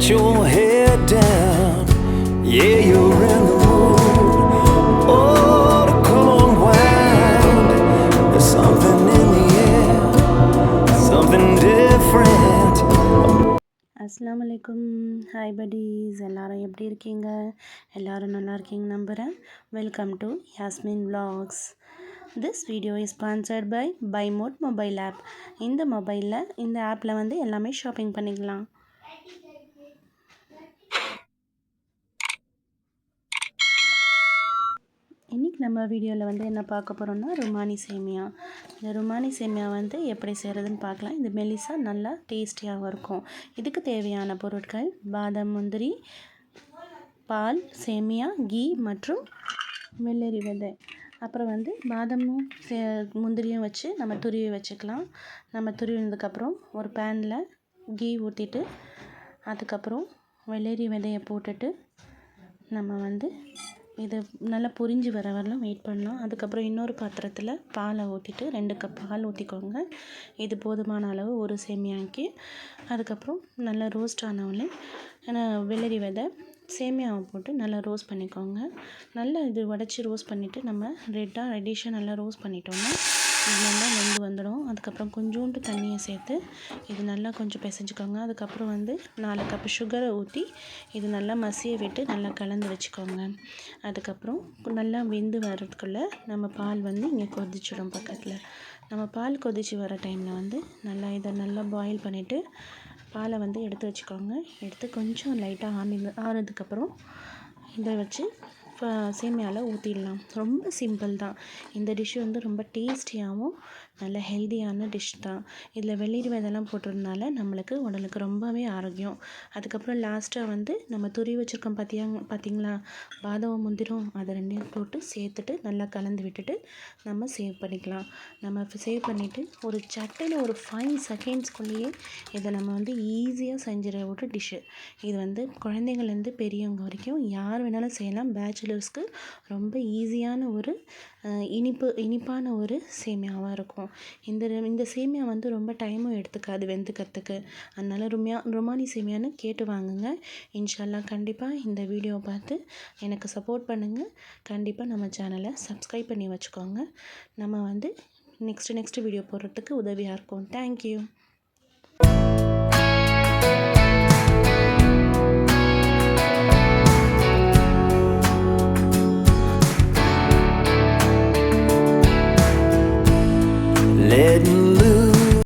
let your head down. Yeah, you're in the mood. Oh, to come unwind. There's something in the air, something different. அஸ்ஸலாமு அலைக்கும். Hi buddies, எல்லாரும் எப்படி இருக்கீங்க? எல்லாரும் நல்லா இருக்கீங்க நம்புகிறேன். Welcome to Yasmin vlogs. This video is sponsored by Mod mobile app. இந்த மொபைலில் இந்த ஆப்பில் வந்து எல்லாமே ஷாப்பிங் பண்ணிக்கலாம். இன்றைக்கி நம்ம வீடியோவில் வந்து என்ன பார்க்க போகிறோம்னா ருமானி சேமியா. இந்த ருமானி சேமியா வந்து எப்படி செய்கிறதுன்னு பார்க்கலாம். இந்த மெலிசா நல்லா டேஸ்டியாகவும் இருக்கும். இதுக்கு தேவையான பொருட்கள் பாதாம், முந்திரி, பால், சேமியா, கீ மற்றும் வெள்ளரி விதை. அப்புறம் வந்து பாதாமும் முந்திரியும் வச்சு நம்ம துருவி வச்சுக்கலாம். நம்ம துருவினதுக்கப்புறம் ஒரு பேனில் கீ ஊற்றிட்டு அதுக்கப்புறம் வெள்ளரி விதையை போட்டுட்டு நம்ம வந்து இது நல்லா பொரிஞ்சு வர வரலாம் வெயிட் பண்ணலாம். அதுக்கப்புறம் இன்னொரு பாத்திரத்தில் பாலை ஊற்றிட்டு 2 கப் பால் ஊற்றிக்கோங்க. இது போதுமான அளவு ஒரு சேமியாக்கு. அதுக்கப்புறம் நல்லா ரோஸ்ட் ஆனவுடனே வெள்ளரி விதை சேமியாவை போட்டு நல்லா ரோஸ்ட் பண்ணிக்கோங்க. நல்லா இது உடச்சி ரோஸ்ட் பண்ணிவிட்டு நம்ம ரெட்டிஷாக நல்லா ரோஸ்ட் பண்ணிட்டோம்னா இது நல்லா வெந்து வந்துடும். அதுக்கப்புறம் கொஞ்சோண்டு தண்ணியை சேர்த்து இது நல்லா கொஞ்சம் பிசைஞ்சிக்கோங்க. அதுக்கப்புறம் வந்து 4 கப் சுகரை ஊற்றி இது நல்லா மசிய விட்டு நல்லா கலந்து வச்சுக்கோங்க. அதுக்கப்புறம் நல்லா வெந்து வர்றதுக்குள்ளே நம்ம பால் வந்து இங்கே கொதிச்சிடும் பக்கத்தில். நம்ம பால் கொதித்து வர டைமில் வந்து நல்லா இதை நல்லா பாயில் பண்ணிவிட்டு பாலை வந்து எடுத்து வச்சுக்கோங்க. எடுத்து கொஞ்சம் லைட்டாக ஆனதுக்கப்புறம் இதை வச்சு சேமியாவில் ஊற்றிடலாம். ரொம்ப சிம்பிள் தான். இந்த டிஷ்ஷு வந்து ரொம்ப டேஸ்டியாகவும் நல்ல ஹெல்த்தியான டிஷ் தான். இதில் வெள்ளரி விதைலாம் போட்டிருந்தனால நம்மளுக்கு உடலுக்கு ரொம்பவே ஆரோக்கியம். அதுக்கப்புறம் லாஸ்ட்டாக வந்து நம்ம துருவி வச்சுருக்கோம் பார்த்தீங்களா பாதாம், முந்திரம், அதை 2யும் போட்டு சேர்த்துட்டு நல்லா கலந்து விட்டுட்டு நம்ம சேவ் பண்ணிக்கலாம். நம்ம சேவ் பண்ணிவிட்டு ஒரு சட்டையில் ஒரு 5 செகண்ட்ஸ்குள்ளேயே இதை நம்ம வந்து ஈஸியாக செஞ்சிட ஒரு டிஷ்ஷு. இது வந்து குழந்தைங்கள்லேருந்து பெரியவங்க வரைக்கும் யார் வேணாலும் செய்யலாம். பேச்சுலர்ஸ்க்கு ரொம்ப ஈஸியான ஒரு இனிப்பான ஒரு சேமியாவாக இருக்கும். இந்த சேமியா வந்து ரொம்ப டைமும் எடுத்துக்காது வெந்துக்கிறதுக்கு. அதனால் ருமானி சேமியான்னு கேட்டு வாங்குங்க. இன்ஷா அல்லாஹ் கண்டிப்பாக இந்த வீடியோவை பார்த்து எனக்கு சப்போர்ட் பண்ணுங்கள். கண்டிப்பாக நம்ம சேனலை சப்ஸ்கிரைப் பண்ணி வச்சுக்கோங்க. நம்ம வந்து நெக்ஸ்ட் வீடியோ போடுறதுக்கு உதவியாக இருக்கும். தேங்க்யூ.